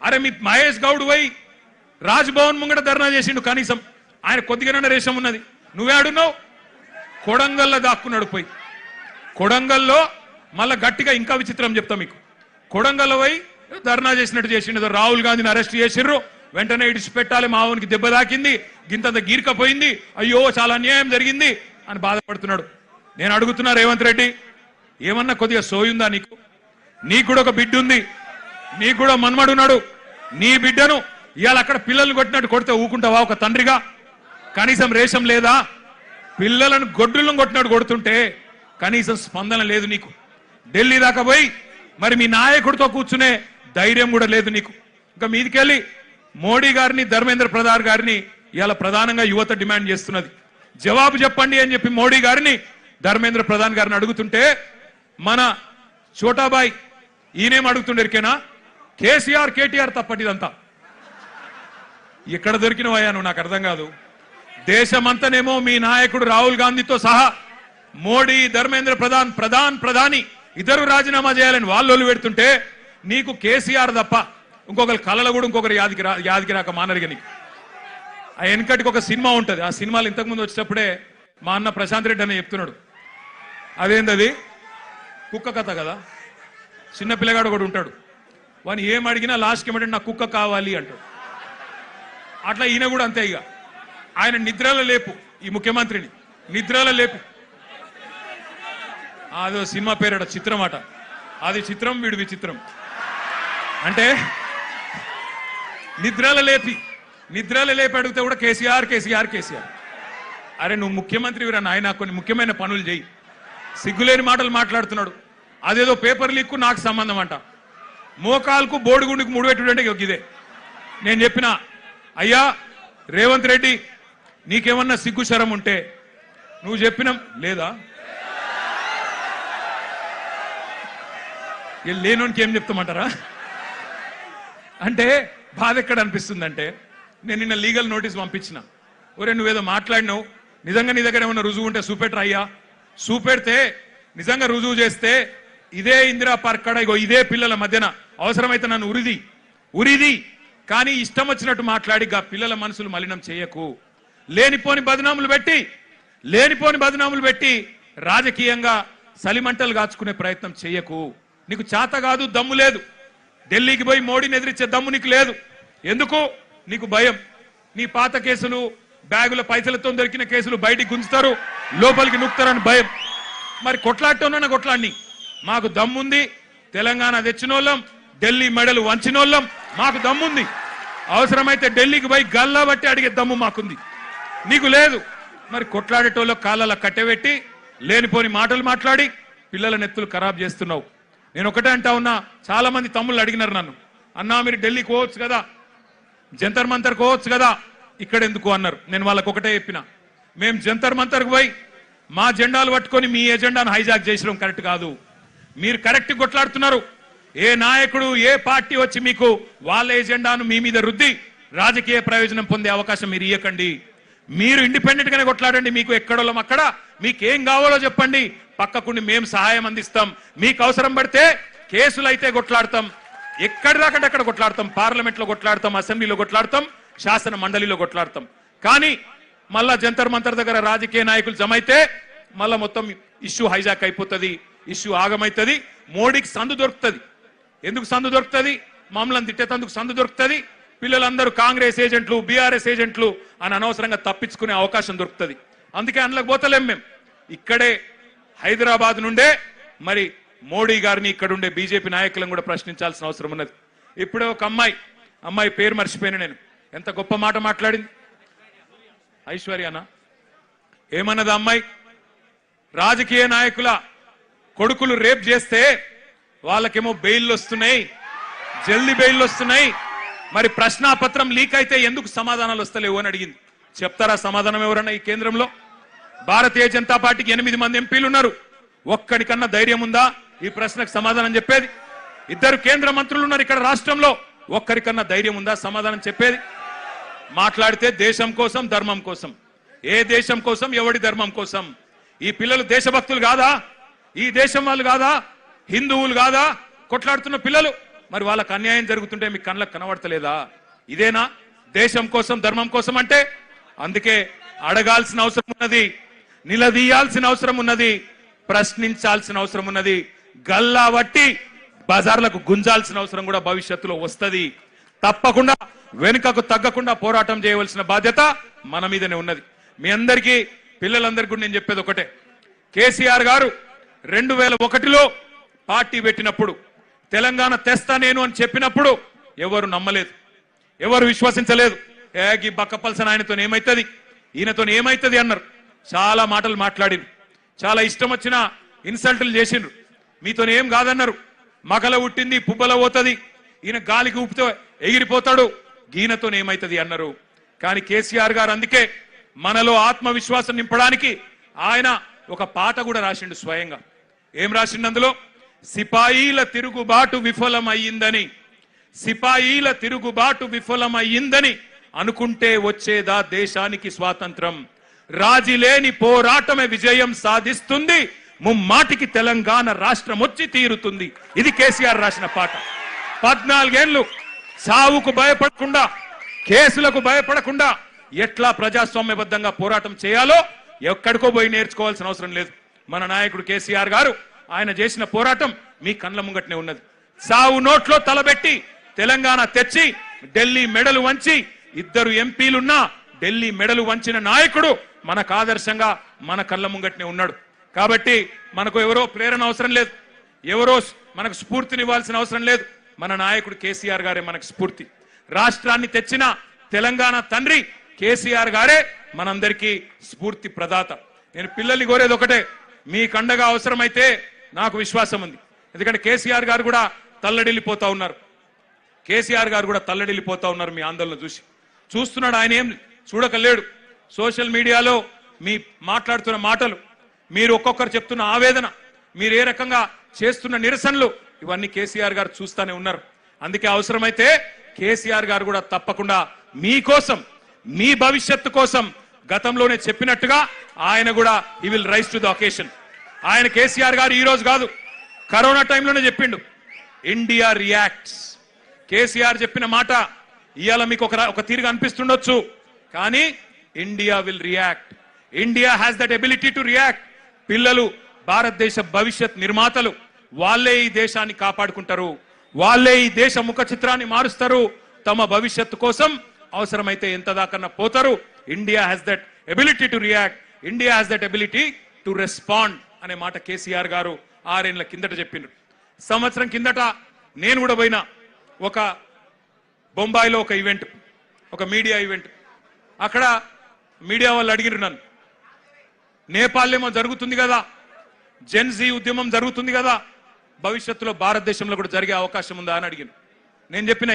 అరే మీ మహేష్ గౌడ్ పోయి రాజ్భవన్ ముంగట ధర్నా చేసిండు, కనీసం ఆయన కొద్దిగానే రేషం ఉన్నది. నువ్వే ఆడున్నావు, కొడంగల్లో దాక్కున్నాడు పోయి. కొడంగల్లో మళ్ళా గట్టిగా ఇంకా విచిత్రం చెప్తా మీకు. కొడంగల్లో పోయి ధర్నా చేసినట్టు చేసిండు. రాహుల్ గాంధీని అరెస్ట్ చేసిర్రు, వెంటనే ఇడిచిపెట్టాలి, మావునికి దెబ్బ తాకింది, గింతంత గీర్కపోయింది, అయ్యో చాలా అన్యాయం జరిగింది అని బాధపడుతున్నాడు. నేను అడుగుతున్నా రేవంత్ రెడ్డి, ఏమన్నా కొద్దిగా సోయుందా నీకు? నీకు కూడా ఒక బిడ్డ ఉంది, నీకు కూడా మన్మడున్నాడు. నీ బిడ్డను ఇవాళ అక్కడ పిల్లల్ని కొట్టినట్టు కొడితే ఊకుంటావా ఒక తండ్రిగా? కనీసం రేషం లేదా? పిల్లలను గొడ్డులను కొట్టినట్టు కొడుతుంటే కనీసం స్పందన లేదు నీకు. ఢిల్లీ దాకా పోయి మరి మీ నాయకుడితో కూర్చునే ధైర్యం కూడా లేదు నీకు. ఇంకా మీదికెళ్ళి మోడీ గారిని, ధర్మేంద్ర ప్రధాన్ గారిని ఇవాళ ప్రధానంగా యువత డిమాండ్ చేస్తున్నది. జవాబు చెప్పండి అని చెప్పి మోడీ గారిని, ధర్మేంద్ర ప్రధాన్ గారిని అడుగుతుంటే మన చోటాబాయ్ ఈయనేం అడుగుతుండేరికేనా, కేసీఆర్ కేటీఆర్ తప్పటిదంతా. ఎక్కడ దొరికినవయ్యా నువ్వు? నాకు అర్థం కాదు. దేశమంతనేమో మీ నాయకుడు రాహుల్ గాంధీతో సహా మోడీ, ధర్మేంద్ర ప్రధాని ఇద్దరు రాజీనామా చేయాలని వాళ్ళు పెడుతుంటే నీకు కేసీఆర్ తప్ప ఇంకొకరు కళలు కూడా ఇంకొకరు యాదికి రాక మానరిగా నీకు. ఆ వెనకటికి ఒక సినిమా ఉంటుంది, ఆ సినిమాలు ఇంతకుముందు వచ్చేటప్పుడే మా అన్న ప్రశాంత్ రెడ్డి అని చెప్తున్నాడు. అదేంటది? కుక్క కథ కదా. చిన్న పిల్లగాడు ఒకడు ఉంటాడు, వాని ఏం అడిగినా లాస్ట్కి ఏమంటే నాకు కుక్క కావాలి అంటాడు. అట్లా ఈయన కూడా అంతే. ఇక ఆయన నిద్రలో లేపు, ఈ ముఖ్యమంత్రిని నిద్రలో లేపు. అదో సినిమా పేరట చిత్రం అట, అది చిత్రం, వీడు విచిత్రం. అంటే నిద్రలో లేపి అడిగితే కూడా కేసీఆర్ కేసీఆర్ కేసీఆర్. అరే నువ్వు ముఖ్యమంత్రి వీరా నాయన, కొన్ని ముఖ్యమైన పనులు చేయి. సిగ్గులేని మాటలు మాట్లాడుతున్నాడు. అదేదో పేపర్ లీక్కు నాకు సంబంధం అంట. మోకాలకు బోడిగుండికి ముడిపెట్టుడంటే ఇదే. నేను చెప్పిన, అయ్యా రేవంత్ రెడ్డి నీకేమన్నా సిగ్గు శరం ఉంటే నువ్వు చెప్పిన లేదా? లేనోనికి ఏం చెప్తామంటారా? అంటే బాధ ఎక్కడ అనిపిస్తుందంటే, నేను నిన్న లీగల్ నోటీస్ పంపించిన. ఒరే నువ్వేదో మాట్లాడినావు, నిజంగా నీ దగ్గర ఏమన్నా రుజువు ఉంటే చూపెట్టరా అయ్యా. చూపెడితే నిజంగా రుజువు చేస్తే ఇదే ఇందిరా పార్క్ కాడ ఇగో ఇదే పిల్లల మధ్యన అవసరమైతే నన్ను ఉరిది కానీ ఇష్టం వచ్చినట్టు మాట్లాడి పిల్లల మనసులు మలినం చేయకు. లేనిపోని బదనాములు పెట్టి రాజకీయంగా సలిమంటలు కాచుకునే ప్రయత్నం చేయకు. నీకు చేత కాదు, దమ్ము లేదు. ఢిల్లీకి పోయి మోడీని ఎదిరించే దమ్ము నీకు లేదు. ఎందుకు? నీకు భయం. నీ పాత కేసులు, బ్యాగుల పైసలతో దొరికిన కేసులు బయటికి గుంజుతారు, లోపలికి నూకుతారని భయం. మరి కొట్లాడటం కొట్లాడిని. మాకు దమ్ముంది, తెలంగాణ తెచ్చినోళ్ళం, ఢిల్లీ మెడలు వంచినోళ్ళం, మాకు దమ్ముంది. అవసరమైతే ఢిల్లీకి పోయి గల్లా బట్టి అడిగే దమ్ము మాకుంది, నీకు లేదు. మరి కొట్లాడేటోళ్ళ కాళ్ళ కట్టెబెట్టి లేనిపోని మాటలు మాట్లాడి పిల్లల నెత్తులు ఖరాబ్ చేస్తున్నావు. నేను ఒకటే అంటా ఉన్నా, చాలా మంది తమ్ముళ్ళు అడిగినారు నన్ను, అన్నా మీరు ఢిల్లీకి పోవచ్చు కదా, జంతర్ మంతర్ పోవచ్చు కదా, ఇక్కడ ఎందుకు అన్నారు. నేను వాళ్ళకు ఒకటే చెప్పిన, మేము జంతర్ మంతర్కు పోయి మా జెండాలు పట్టుకొని మీ ఎజెండాను హైజాక్ చేసడం కరెక్ట్ కాదు. మీరు కరెక్ట్ కొట్లాడుతున్నారు. ఏ నాయకుడు, ఏ పార్టీ వచ్చి మీకు వాళ్ళ ఎజెండాను మీ మీద రుద్ది రాజకీయ ప్రయోజనం పొందే అవకాశం మీరు ఇవ్వకండి. మీరు ఇండిపెండెంట్ గానే కొట్లాడండి. మీకు ఎక్కడోళ్ళం అక్కడ, మీకేం కావాలో చెప్పండి, పక్కకుండి మేము సహాయం అందిస్తాం. మీకు అవసరం పడితే కేసులు అయితే కొట్లాడతాం, ఎక్కడి దాకంటే అక్కడ కొట్లాడతాం, పార్లమెంట్లో కొట్లాడతాం, అసెంబ్లీలో కొట్లాడతాం, శాసన మండలిలో కొట్లాడతాం. కానీ మళ్ళా జంతర్ మంతర్ దగ్గర రాజకీయ నాయకులు జమ అయితే మళ్ళా మొత్తం ఇష్యూ హైజాక్ అయిపోతుంది, ఇష్యూ ఆగమైతుంది, మోడీకి సందు దొరుకుతుంది. ఎందుకు సందు దొరుకుతుంది? మమ్మల్ని తిట్టేందుకు సందు దొరుకుతుంది. పిల్లలందరూ కాంగ్రెస్ ఏజెంట్లు, బీఆర్ఎస్ ఏజెంట్లు అని అనవసరంగా తప్పించుకునే అవకాశం దొరుకుతుంది. అందుకే అందులోకి పోతలేం. మేము ఇక్కడే హైదరాబాద్ నుండే మరి మోడీ గారిని, ఇక్కడ ఉండే బీజేపీ నాయకులను కూడా ప్రశ్నించాల్సిన అవసరం ఉన్నది. ఇప్పుడే ఒక అమ్మాయి పేరు మర్చిపోయిన నేను, ఎంత గొప్ప మాట మాట్లాడింది. ఐశ్వర్యనా ఏమన్నది అమ్మాయి? రాజకీయ నాయకుల కొడుకులు రేప్ చేస్తే వాళ్ళకేమో బెయిల్ వస్తున్నాయి, జల్దీ బెయిల్ వస్తున్నాయి, మరి ప్రశ్నాపత్రం లీక్ అయితే ఎందుకు సమాధానాలు వస్తలేవు అని అడిగింది. చెప్తారా సమాధానం ఎవరన్నా ఈ కేంద్రంలో? భారతీయ జనతా పార్టీకి 8 మంది ఎంపీలు ఉన్నారు. ఒక్కడికన్నా ధైర్యం ఉందా ఈ ప్రశ్నకు సమాధానం చెప్పేది? 2 కేంద్ర మంత్రులు ఉన్నారు ఇక్కడ రాష్ట్రంలో, ఒక్కరికన్నా ధైర్యం ఉందా సమాధానం చెప్పేది? మాట్లాడితే దేశం కోసం, ధర్మం కోసం. ఏ దేశం కోసం, ఎవడి ధర్మం కోసం? ఈ పిల్లలు దేశభక్తులు కాదా? ఈ దేశం వాళ్ళు కాదా? హిందువులు కాదా కొట్లాడుతున్న పిల్లలు? మరి వాళ్ళకు అన్యాయం జరుగుతుంటే మీకు కళ్ళకు కనబడతలేదా? ఇదేనా దేశం కోసం ధర్మం కోసం అంటే? అందుకే అడగాల్సిన అవసరం ఉన్నది, నిలదీయాల్సిన అవసరం ఉన్నది, ప్రశ్నించాల్సిన అవసరం ఉన్నది, గల్లా వట్టి బజార్లకు గుంజాల్సిన అవసరం కూడా భవిష్యత్తులో వస్తుంది. తప్పకుండా వెనుకకు తగ్గకుండా పోరాటం చేయవలసిన బాధ్యత మన మీదనే ఉన్నది. మీ అందరికీ పిల్లలందరికీ నేను చెప్పేది ఒకటే, కేసీఆర్ గారు 2001లో పార్టీ పెట్టినప్పుడు తెలంగాణ తెస్తా నేను అని చెప్పినప్పుడు ఎవరు నమ్మలేదు, ఎవరు విశ్వసించలేదు. ఈ బక్కపల్సన ఆయనతో ఏమైతుంది, ఈయనతో ఏమైతుంది అన్నారు. చాలా మాటలు మాట్లాడిండ్రు, చాలా ఇష్టం వచ్చిన ఇన్సల్టులు చేసిండ్రు. మీతో ఏం కాదన్నారు. మగల ఉట్టింది పుబ్బల పోతుంది, ఈయన గాలికి ఊపితే ఎగిరిపోతాడు, ఈయనతో ఏమైతుంది అన్నారు. కానీ కేసీఆర్ గారు అందుకే మనలో ఆత్మవిశ్వాసం నింపడానికి ఆయన ఒక పాట కూడా రాసిండు స్వయంగా. ఏం రాసిండు అందులో? సిపాయిల తిరుగుబాటు విఫలమయ్యిందని, సిపాయిల తిరుగుబాటు విఫలమయ్యిందని అనుకుంటే వచ్చేదా దేశానికి స్వాతంత్రం, రాజీలేని పోరాటమే విజయం సాధిస్తుంది, ముమ్మాటికి తెలంగాణ రాష్ట్రం వచ్చి తీరుతుంది. ఇది కేసీఆర్ రాసిన పాట. 14 ఏళ్లు సావుకు భయపడకుండా, కేసులకు భయపడకుండా ఎట్లా ప్రజాస్వామ్యబద్ధంగా పోరాటం చేయాలో ఎక్కడికో పోయి నేర్చుకోవాల్సిన అవసరం లేదు. మన నాయకుడు కేసీఆర్ గారు ఆయన చేసిన పోరాటం మీ కండ్ల ముంగట్నే ఉన్నది. సావు నోట్లో తలబెట్టి తెలంగాణ తెచ్చి ఢిల్లీ మెడలు వంచి 2 ఎంపీలున్నా ఢిల్లీ మెడలు వంచిన నాయకుడు మనకు ఆదర్శంగా మన కళ్ళ ముంగట్నే ఉన్నాడు. కాబట్టి మనకు ఎవరో ప్రేరణ అవసరం లేదు, ఎవరో మనకు స్ఫూర్తినివ్వాల్సిన అవసరం లేదు. మన నాయకుడు కేసీఆర్ గారే మనకు స్ఫూర్తి. రాష్ట్రాన్ని తెచ్చిన తెలంగాణ తండ్రి కేసీఆర్ గారే మనందరికీ స్ఫూర్తి ప్రదాత. నేను పిల్లల్ని కోరేది ఒకటే, మీ కండగా అవసరమైతే నాకు విశ్వాసం ఉంది. ఎందుకంటే కేసీఆర్ గారు కూడా తల్లడిల్లిపోతా ఉన్నారు, కేసీఆర్ గారు కూడా తల్లడిల్లిపోతా ఉన్నారు. మీ ఆందోళన చూస్తున్నాడు, ఆయన ఏం చూడకలేడు. సోషల్ మీడియాలో మీ మాట్లాడుతున్న మాటలు, మీరు ఒక్కొక్కరు చెప్తున్న ఆవేదన, మీరు ఏ రకంగా చేస్తున్న నిరసనలు, ఇవన్నీ కేసీఆర్ గారు చూస్తూనే ఉన్నారు. అందుకే అవసరమైతే కేసీఆర్ గారు కూడా తప్పకుండా మీకోసం, మీ భవిష్యత్తు కోసం గతంలోనే చెప్పినట్టుగా ఆయన కూడా he will rise to the occasion. ఆయన కేసీఆర్ గారు ఈ రోజు కాదు, కరోనా టైంలోనే చెప్పిండు, ఇండియా రియాక్ట్స్. కేసీఆర్ చెప్పిన మాట ఇవాళ మీకు ఒక తీరుగా అనిపిస్తుండొచ్చు, కానీ India will react. India has that ability to react. పిల్లలు భారతదేశ భవిష్యత్ నిర్మాతలు, వాళ్ళే ఈ దేశాన్ని కాపాడుకుంటారు, వాళ్ళే ఈ దేశ ముఖ చిత్రాన్ని మారుస్తారు. తమ భవిష్యత్తు కోసం అవసరమైతే ఎంత దాకన్నా పోతారు. India has that ability to react, India has that ability to respond అనే మాట కేసీఆర్ గారు 6 ఏళ్ల కిందట చెప్పిండ్రు. సంవత్సరం కిందట నేను కూడా పోయినా ఒక బొంబాయిలో ఒక ఈవెంట్, ఒక మీడియా ఈవెంట్. అక్కడ మీడియా వాళ్ళు అడిగిరు నన్ను, నేపాల్లో జరుగుతుంది కదా, జెన్జీ ఉద్యమం జరుగుతుంది కదా, భవిష్యత్తులో భారతదేశంలో కూడా జరిగే అవకాశం ఉందా అని అడిగాను. నేను చెప్పిన